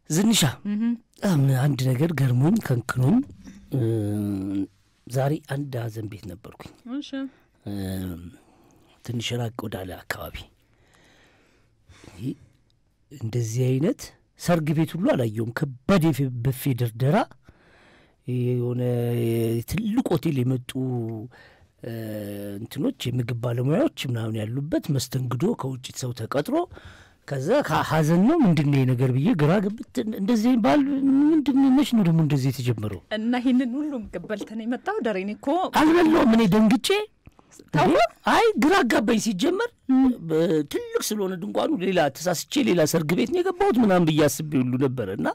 ዝንሻ አንድ ነገር ገርሞኝ ከንክኖኝ ዛሬ አንድ አዘን ቤት ነበርኩኝ እሺ ትንሽ ራቅ ወዳለ አካባቢ እንደዚህ አይነት ሰርግ ቤት ሁሉ አላየውም ከባድ በፌ ደርደራ የሆነ ትልቅ ሆቴል የመጡ እንትኖች የምግብ ባለሙያዎች ምናምን ያሉበት መስተንግዶ ከውጭ ሰው ተቀጥሮ ከዛ ሐዘን ነው ምንድነው ነገር ብዬ ግራ ግብት እንደዚህ ባል ምንድነው ነው ደግሞ እንደዚህ የተጀመረው እና ይሄንን ሁሉ ገበልተነ የመጣው ደሬኒኮ አልበለው ምን ደንግጬ አይ ግራ ጋባይ ሲጀመር ትልቅ ስለሆነ ድንቋኑ ሌላ ተሳስቼ ሌላ ሰርግ ቤት ነው የገባሁት ምናምን በያስብ ይሉ ነበርና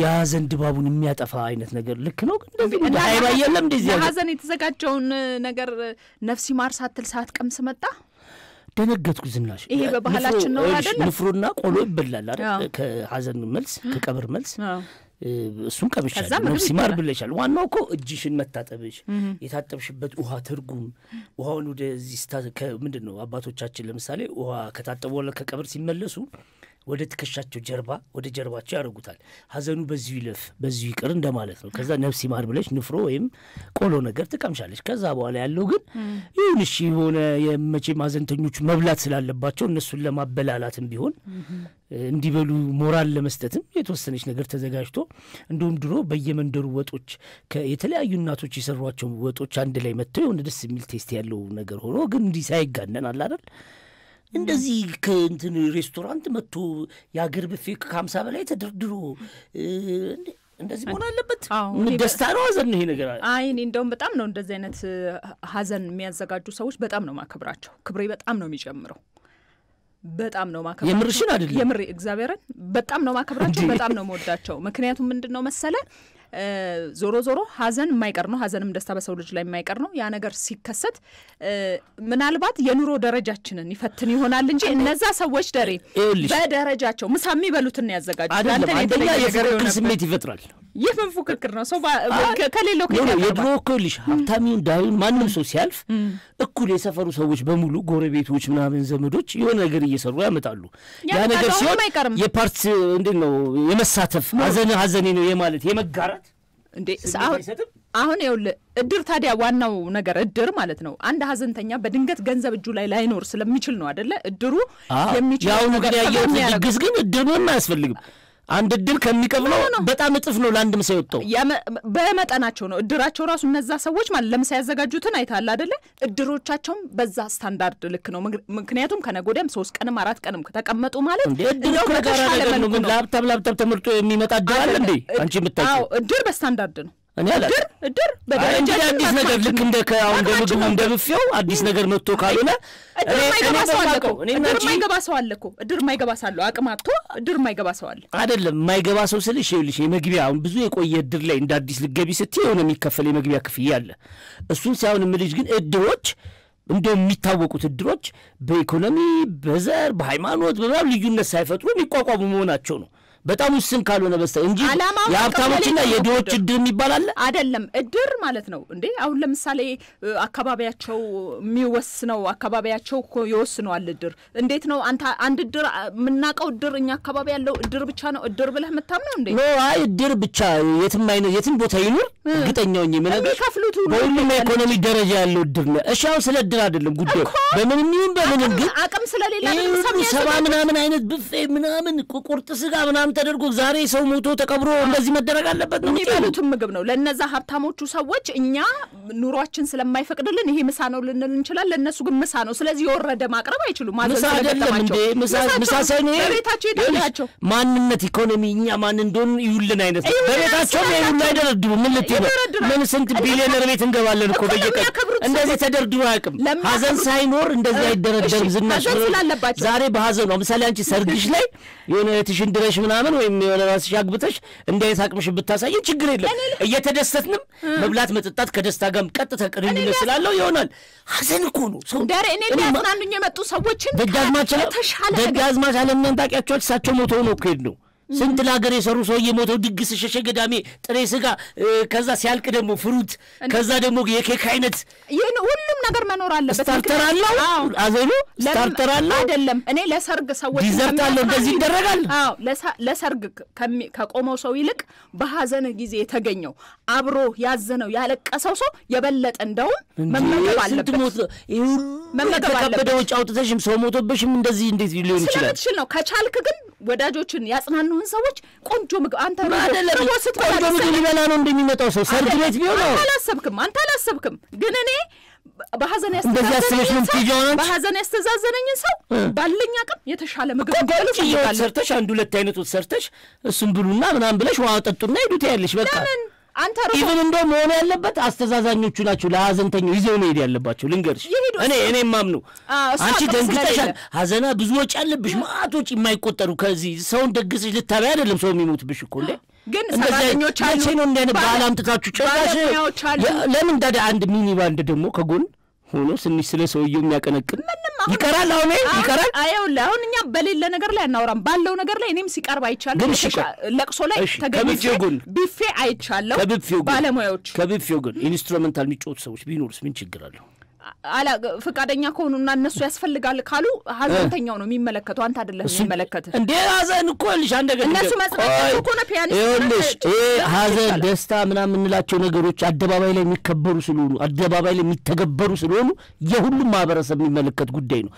ያዘን ድባቡን የሚያጠፋ አይነት ነገር ልክ ነው እንደዚህ አይባ የለም እንደዚህ ያዘን የተዘጋጀውን ነገር ነፍሲ ማር ሳትል ሰዓት ቀምስ መጣ ደነገጥኩ ዝናሽ ይሄ በባህላችን ነው አይደል ንፍሩና ቆሎ ይበላል አይደል ከሐዘን መልስ ከቀብር መልስ እሱን ቀብሻል ነፍሲ ማር ብለሻል ዋናው እኮ እጅሽን መታጠብሽ የታጠብሽበት ውሃ ትርጉም ውሃውን ወደዚህ ምንድነው አባቶቻችን ለምሳሌ ውሃ ከታጠበው ለከቀብር ሲመለሱ ወደ ትከሻቸው ጀርባ ወደ ጀርባቸው ያረጉታል ሐዘኑ በዚሁ ይለፍ በዚሁ ይቀር እንደማለት ነው ከዛ ነፍሲ ማር ብለሽ ንፍሮ ወይም ቆሎ ነገር ተቀምሻለሽ ከዛ በኋላ ያለው ግን ይሁንሽ የሆነ የመቼ ማዘንተኞቹ መብላት ስላለባቸው እነሱን ለማበላላትም ቢሆን እንዲበሉ ሞራል ለመስጠትም የተወሰነች ነገር ተዘጋጅቶ እንደውም ድሮ በየመንደሩ ወጦች የተለያዩ እናቶች ይሰሯቸው ወጦች አንድ ላይ መጥተው የሆነ ደስ የሚል ቴስት ያለው ነገር ሆኖ ግን እንዲህ ሳይጋነን አለ አይደል እንደዚህ ከእንትን ሬስቶራንት መጥቶ ያገር ብፌ ከ50 በላይ ተደርድሮ እንደዚህ ሆነ አለበት ደስታ ነው ሐዘን ነው ይሄ ነገር አይ እኔ እንደውም በጣም ነው እንደዚህ አይነት ሐዘን የሚያዘጋጁ ሰዎች በጣም ነው ማከብራቸው ክብሬ በጣም ነው የሚጨምረው በጣም ነው ማከብራቸው የምርሽን አይደለም የምር እግዚአብሔርን በጣም ነው ማከብራቸው በጣም ነው መወዳቸው ምክንያቱም ምንድነው መሰለ ዞሮ ዞሮ ሐዘን የማይቀር ነው ሐዘንም ደስታ በሰው ልጅ ላይ የማይቀር ነው ያ ነገር ሲከሰት ምናልባት የኑሮ ደረጃችንን ይፈትን ይሆናል እንጂ እነዛ ሰዎች ደሬ በደረጃቸው ምሳሚ በሉትን ያዘጋጁ አንተኛ የፍቅር ስሜት ይፈጥራል የምን ፉክክር ነው ሰው ከሌለው የድሮ እኮልሽ ሀብታሚውን ዳዩን ማንም ሰው ሲያልፍ እኩል የሰፈሩ ሰዎች በሙሉ ጎረቤቶች ምናምን ዘመዶች የሆነ ነገር እየሰሩ ያመጣሉ ያ ነገር ሲሆን የፓርት እንደው የመሳተፍ ሐዘኔ ነው የማለት የመጋራት እንዴ አሁን ይውል እድር ታዲያ ዋናው ነገር እድር ማለት ነው አንድ ሐዘንተኛ በድንገት ገንዘብ እጁ ላይ ላይኖር ስለሚችል ነው አይደለ እድሩ የሚችል ያው ነገር ያየው ድግስ ግን እድር ምንም አያስፈልግም አንድ እድር ከሚቀብለው በጣም እጥፍ ነው ለአንድም ሰው ይወጣው በመጠናቸው ነው እድራቸው ራሱ እነዛ ሰዎች ማለት ለምሳሌ ያዘጋጁትን አይታል አይደለ እድሮቻቸው በዛ ስታንዳርድ ልክ ነው ምክንያቱም ከነጎደም 3 ቀንም 4 ቀንም ከተቀመጡ ማለት እድር ከጋራ ነገር ነው ግን ላፕታፕ ተመርጦ የሚመጣ እድር አለ እንዴ አንቺ የምታውቂው አዎ እድር በስታንዳርድ ነው እኔ አላ እድር በደረጃ አዲስ ነገር ልክ እንደ ከአሁን እንደምግቡ እንደብፌው አዲስ ነገር መጥቶ ካልሆነ እድር ማይገባ ሰው አለ እኮ እድር ማይገባ ሰው አለ አቅማጥቶ እድር ማይገባ ሰው አለ አይደለም ማይገባ ሰው ስለሽ ይልሽ የመግቢያ አሁን ብዙ የቆየ እድር ላይ እንደ አዲስ ልገቢ ስትይ የሆነ የሚከፈል የመግቢያ ክፍያ አለ እሱን ሳይሆን ምልጅ ግን እድሮች እንደው የሚታወቁት እድሮች በኢኮኖሚ በዘር በሃይማኖት በማም ልዩነት ሳይፈጥሩ የሚቋቋሙ መሆናቸው ነው በጣም ውስን ካልሆነ በስተቀር እንጂ የሀብታሞችና የድሆች እድር የሚባል አይደለም እድር ማለት ነው እንዴ አሁን ለምሳሌ አካባቢያቸው የሚወስነው አካባቢያቸው ይወስነዋል እድር እንዴት ነው አንድ እድር ምናቀው እድር እኛ አካባቢ ያለው እድር ብቻ ነው እድር ብለህ መታምነው እንዴ ነው አይ እድር ብቻ የትም ቦታ ይኑር ግጠኛው የሚነገር በሁሉም ኢኮኖሚ ደረጃ ያለው እድር ነው እሻው ስለ እድር አይደለም ጉዳዩ በምንም ይሁን በምንም ግን አቅም ስለሌላ ሰባ ምናምን አይነት ብፌ ምናምን ቁርጥ ስጋ ምናምን ተደርጎ ዛሬ ሰው ሞቶ ተቀብሮ እንደዚህ መደረግ አለበት ነው የሚሉትም ምግብ ነው ለነዛ ሀብታሞቹ ሰዎች እኛ ኑሯችን ስለማይፈቅድልን ይሄ ምሳ ነው ልንል እንችላለን ለነሱ ግን ምሳ ነው ስለዚህ የወረደ ማቅረብ አይችሉም ምሳ አይደለም እንዴ ምሳ ሳይሆን በቤታቸው ይደላቸው ማንነት ኢኮኖሚ እኛ ማን እንደሆነ ይውልን አይነት በቤታቸው ይውል አይደረድሩ ምን ልትይው ምን ስንት ቢሊዮነር ቤት እንገባለን እኮ በየቀን እንደዚህ ተደርድሮ አያውቅም ሐዘን ሳይኖር እንደዚህ አይደረደርም ዝናሽ ዛሬ በሐዘን ነው ምሳሌ አንቺ ሰርግሽ ላይ የሆነ ትሽንድረሽ ምናምን ወይም የሆነ ራስሽ አግብተሽ እንደዚህ አቅምሽ ብታሳይ ችግር የለም እየተደሰትንም መብላት መጠጣት ከደስታ ጋር ቀጥታ ቅርኝነት ስላለው ይሆናል ሐዘን እኮ ነው ሰው ዳር እኔ ሊያጽናኑኝ የመጡ ሰዎችን ደጋዝማች አለምን ታውቂያቸዋል እሳቸው ሞተው ነው እኮ ሄድ ነው ስንት ለሀገር የሰሩ ሰው የሞተው ድግስ ሸሸ ገዳሜ ጥሬ ስጋ ከዛ ሲያልቅ ደግሞ ፍሩት ከዛ ደግሞ የኬክ አይነት ይሄን ሁሉም ነገር መኖር አለበት ስታርተር አለው አዘሉ ስታርተር አለው አይደለም እኔ ለሰርግ ሰዎች ዲዘርት አለው እንደዚህ ይደረጋል አዎ ለሰርግ ከቆመው ሰው ይልቅ በሐዘን ጊዜ የተገኘው አብሮ ያዘነው ያለቀሰው ሰው የበለጠ እንደው መመገብ አለበት መመገብ አለበት ወጭ አውጥተሽም ሰው ሞቶብሽም እንደዚህ እንዴት ሊሆን ይችላል ስለምትችል ነው ከቻልክ ግን ወዳጆችን ያጽናኑን ሰዎች ቆንጆ ምግብ አንተ ቆንጆ ምግብ ሊበላ ነው እንደሚመጣው ሰው ሰርግ ቤት ቢሆን አንተ አላሰብክም ግን እኔ በሐዘን ያስተዛዘነኝ ሰው ባለኛ አቅም የተሻለ ምግብ እንዲበሉ ሰርተሽ አንድ ሁለት አይነት ሰርተሽ እሱም ብሉና ምናምን ብለሽ ውሃ ጠጡና ሄዱት ያለሽ በቃ አንተ ኢቭን እንደው መሆን ያለበት አስተዛዛኞቹ ናቸው ለሐዘንተኛው ይዘው ነው ያለባቸው ልንገርሽ እኔ ማምኑ አንቺ ደንግጠሻል ሐዘና ብዙ ወጪ አለብሽ ማአቶች የማይቆጠሩ ከዚህ ሰውን ደግስሽ ልታበይ አይደለም ሰው የሚሞትብሽ እኮ እንዴ ግን ሰራተኞች አሉ ነው እንደ ባላምጥታችሁ ጭራሽ ለምን ታዲያ አንድ ሚኒ ባንድ ደግሞ ከጎን ሆኖ ስንሽ ስለ ሰውየው የሚያቀነቅን ይቀራል ይቀራል አሁን እኛ በሌለ ነገር ላይ አናወራም ባለው ነገር ላይ እኔም ሲቀርብ አይቻለሁ ለቅሶ ላይ ተገኝቼ ቢፌ አይቻለሁ ባለሙያዎች ከቢፌው ግን ኢንስትሩሜንታል የሚጮቱ ሰዎች ቢኖርስ ምን ችግር አለው አላ ፍቃደኛ ከሆኑና እነሱ ያስፈልጋል ካሉ ሐዘንተኛው ነው የሚመለከተው አንተ አይደለም የሚመለከት እንዴ ሐዘን እኮ ልጅ አንድ ነገር እነሱ መስጠት እኮ ነው ፒያኒስት ሐዘን ደስታ ምናምን እንላቸው ነገሮች አደባባይ ላይ የሚከበሩ ስለሆኑ አደባባይ ላይ የሚተገበሩ ስለሆኑ የሁሉም ማህበረሰብ የሚመለከት ጉዳይ ነው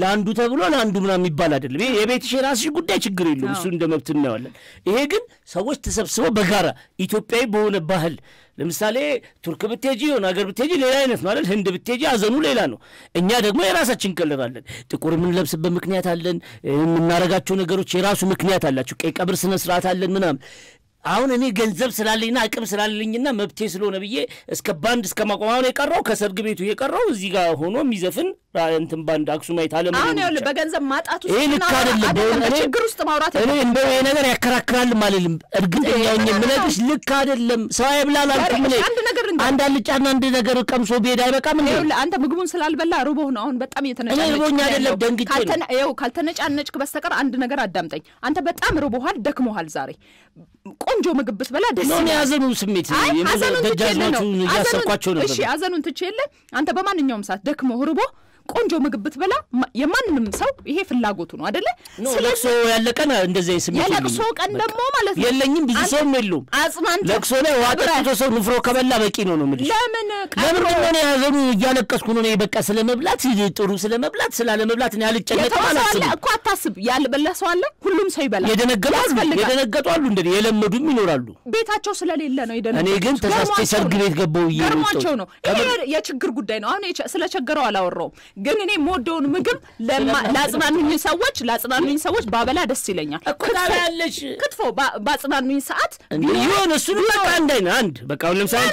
ለአንዱ ተብሎ ለአንዱ ምናምን ይባል አይደለም ይሄ የቤትሽ ራስሽ ጉዳይ ችግር የለውም እሱ እንደመብት እናያለን ይሄ ግን ሰዎች ተሰብስበው በጋራ ኢትዮጵያዊ በሆነ ባህል ለምሳሌ ቱርክ ብትሄጂ የሆነ ሀገር ብትሄጂ ሌላ አይነት ማለት ህንድ ብትሄጂ ሐዘኑ ሌላ ነው እኛ ደግሞ የራሳችን ከለር አለን ጥቁር ምን ለብስበት ምክንያት አለን የምናረጋቸው ነገሮች የራሱ ምክንያት አላቸው ቀይ ቀብር ስነ ስርዓት አለን ምናምን አሁን እኔ ገንዘብ ስላለኝና አቅም ስላለኝና መብቴ ስለሆነ ብዬ እስከ ባንድ እስከ ማቆማውን የቀረው ከሰርግ ቤቱ የቀረው እዚህ ጋር ሆኖ የሚዘፍን እንትን ባንድ አክሱማይት አለም አሁን ይኸውልህ በገንዘብ ማጣት ውስጥ እኔ ልክ አይደለም ችግር ውስጥ ማውራት እኔ እንደው ይሄ ነገር ያከራክራል ማለት እርግጠኛ ነኝ ምንድነው ልክ አይደለም ሰው አይብላል አልኩ ምን አንድ አልጫና አንድ ነገር ቀምሶ ቢሄድ አይበቃም እንዴ ይኸውልህ አንተ ምግቡን ስላልበላ ሩቦህ ነው አሁን በጣም እየተነጫነጭ ሩቦኛ አይደለም ደንግጬ ካልተነጫነጭክ በስተቀር አንድ ነገር አዳምጠኝ አንተ በጣም ሩቦሃል ደክሞሃል ዛሬ ቆንጆ ምግብ ብትበላ ደስ ነው ያዘኑ ስሜት ደጃዝማቹ ያሰኳቸው ነበር እሺ አዘኑን ትቼለ አንተ በማንኛውም ሰዓት ደክሞ ሩቦ ቆንጆ ምግብ ብትበላ የማንንም ሰው ይሄ ፍላጎቱ ነው አይደለ ለቅሶ ያለቀና እንደዚህ ስሜት ለቅሶ ቀን ደግሞ ማለት ነው የለኝም ብዙ ሰው የለም አጽናንተ ለቅሶ ላይ ዋጣቶ ሰው ንፍሮ ከበላ በቂ ነው ማለት ለምን ነው ያዘኑ እያለቀስኩ ነው በቃ ስለመብላት ጥሩ ስለመብላት ስላለመብላት ነው ያልጨነቀው ማለት ነው እኮ አታስብ ያልበላ ሰው አለ ሁሉም ሰው ይበላል የደነገጡ አሉ እንደዚህ የለመዱም ይኖራሉ ቤታቸው ስለሌለ ነው የደነገጡ እኔ ግን ተሳስቼ ሰርግ ቤት ገባው ገርማቸው ነው ይሄ የችግር ጉዳይ ነው አሁን ስለቸገረው አላወራው ግን እኔ ሞዶውን ምግብ ላጽናኑኝ ሰዎች ባበላ ደስ ይለኛል እኮ ታላለሽ ክትፎ ባጽናኑኝ ሰዓት ይሁን እሱ በቃ አንድ በቃ ለምሳሌ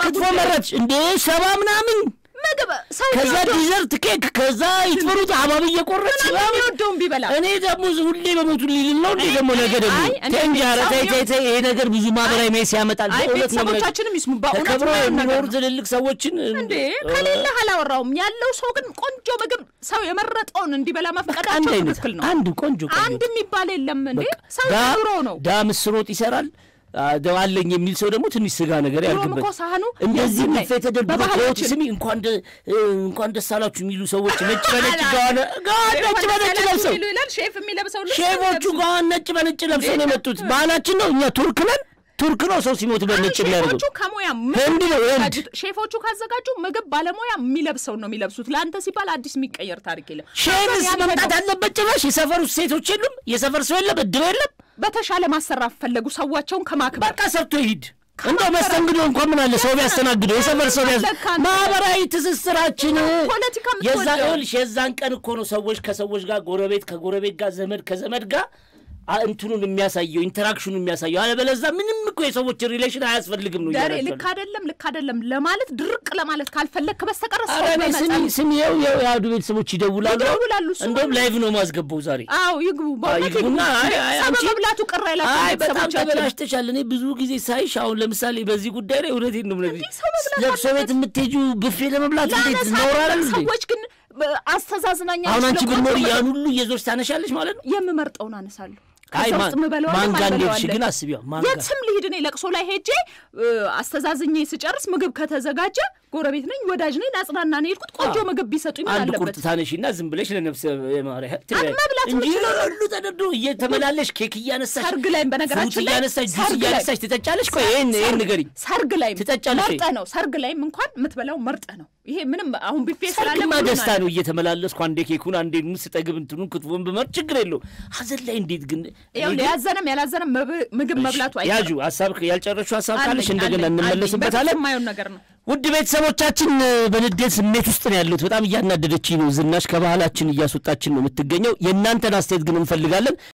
ክትፎ መረጥሽ እንደ ሰባ ምናምን ምግብ ሰው ከዛ ዲዘርት ኬክ ከዛ ይጥሩት አባብ እየቆረጥሽ የሚወደውን ቢበላ እኔ ደግሞ ሁሌ በሞቱ ሊል ነው እንዴ ደግሞ ነገ ደግሞ ተንጃራ ታይታይ ይሄ ነገር ብዙ ማህበራዊ ሜስ ያመጣል በእውነት ነው ሰዎቻችንም ይስሙ በእውነት ከብሮ የሚኖር ትልልቅ ሰዎችን እንዴ ከሌለ አላወራውም ያለው ሰው ግን ቆንጆ ምግብ ሰው የመረጠውን እንዲበላ መፍቀዳቸው ትክክል ነው አንድ ቆንጆ አንድ የሚባል የለም እንዴ ሰው ድሮ ነው ዳምስሮጥ ይሰራል ደዋለኝ የሚል ሰው ደግሞ ትንሽ ስጋ ነገር ያርግበት እንደዚህ በተደረገው ስሚ እንኳን ደስ አላችሁ የሚሉ ሰዎች ነጭ በነጭ ለብሰው ይላል ሼፍ የሚለብሰው ሼፎቹ ጋር ነጭ በነጭ ለብሰው ነው የመጡት ባህላችን ነው እኛ ቱርክ ነው ሰው ሲሞት በነጭ የሚያደርገው ሼፎቹ ከሞያ ሼፎቹ ካዘጋጁ ምግብ ባለሞያ የሚለብሰው ነው የሚለብሱት ለአንተ ሲባል አዲስ የሚቀየር ታሪክ የለም ሼፍስ መምጣት አለበት ጭራሽ የሰፈሩ ሴቶች የሉም የሰፈር ሰው የለም እድር የለም በተሻለ ማሰራት ፈለጉ ሰዋቸውን ከማክበር በቃ ሰርቶ ይሄድ እንደው መስተንግዶ እንኳን ምን አለ ሰው ቢያስተናግደው የሰፈር ሰው ማህበራዊ ትስስራችን የዛን ቀን እኮ ነው ሰዎች ከሰዎች ጋር ከጎረቤት ጋር ዘመድ ከዘመድ ጋር እንትኑን የሚያሳየው ኢንተራክሽኑ የሚያሳየው አለበለዚያ ምንም እኮ የሰዎች ሪሌሽን አያስፈልግም ነው ዳሬ ልክ አይደለም ለማለት ድርቅ ለማለት ካልፈለክ በስተቀር ሰው ስሚው ያዱ ቤተሰቦች ይደውላሉ እንደውም ላይቭ ነው ማስገባው ዛሬ አዎ ይግቡና አንቺ መብላቱ ቀራ ይላል በጣም ተበላሽተሻል እኔ ብዙ ጊዜ ሳይሽ አሁን ለምሳሌ በዚህ ጉዳይ ላይ እውነቴን ነው ማለት ለቅሶ ቤት የምትሄጂው ብፌ ለመብላት እንዴት ነው ሰዎች ግን አስተዛዝናኛ አሁን አንቺ ብኖር ያን ሁሉ እየዞርሽ ታነሻለሽ ማለት ነው የምመርጠውን አነሳለሁ ከዛውስ ምበለው ማንጋን ልጅ ግን አስቢው ማንጋ የትም ልሂድ እኔ ለቅሶ ላይ ሄጄ አስተዛዝኜ ስጨርስ ምግብ ከተዘጋጀ ጎረቤት ነኝ ወዳጅ ነኝ አጽናና ነኝ ልኩት ቆንጆ ምግብ ቢሰጡኝ ማለት አንድ ቁርጥ ታነሽና ዝም ብለሽ ለነፍስ የማሪያ እንጂ ሁሉ ተደርዶ እየተመላለሽ ኬክ እያነሳሽ ሰርግ ላይ በነገራችን ላይ እያነሳሽ ትጠጫለሽ ቆይ ይሄን ንገሪ ሰርግ ላይ ትጠጫለሽ መርጠ ነው ሰርግ ላይ እንኳን የምትበላው መርጠ ነው ይሄ ምንም አሁን ቢፌ ስላለ ደስታ ነው እየተመላለስኩ አንዴ ኬኩን አንዴ ስጠግብ እንትኑን ክትፎን በመር ችግር የለው ሐዘን ላይ እንዴት ግን ያዘነም ያላዘነም ምግብ መብላቱ አይደለም ያጁ ሐሳብ ያልጨረሹ ሐሳብ ካለሽ እንደገና እንመለስበታለን የማይሆን ነገር ነው ውድ ቤተሰቦቻችን በንዴት ስሜት ውስጥ ነው ያሉት በጣም እያናደደችኝ ነው ዝናሽ ከባህላችን እያስወጣችን ነው የምትገኘው የእናንተን አስተያየት ግን እንፈልጋለን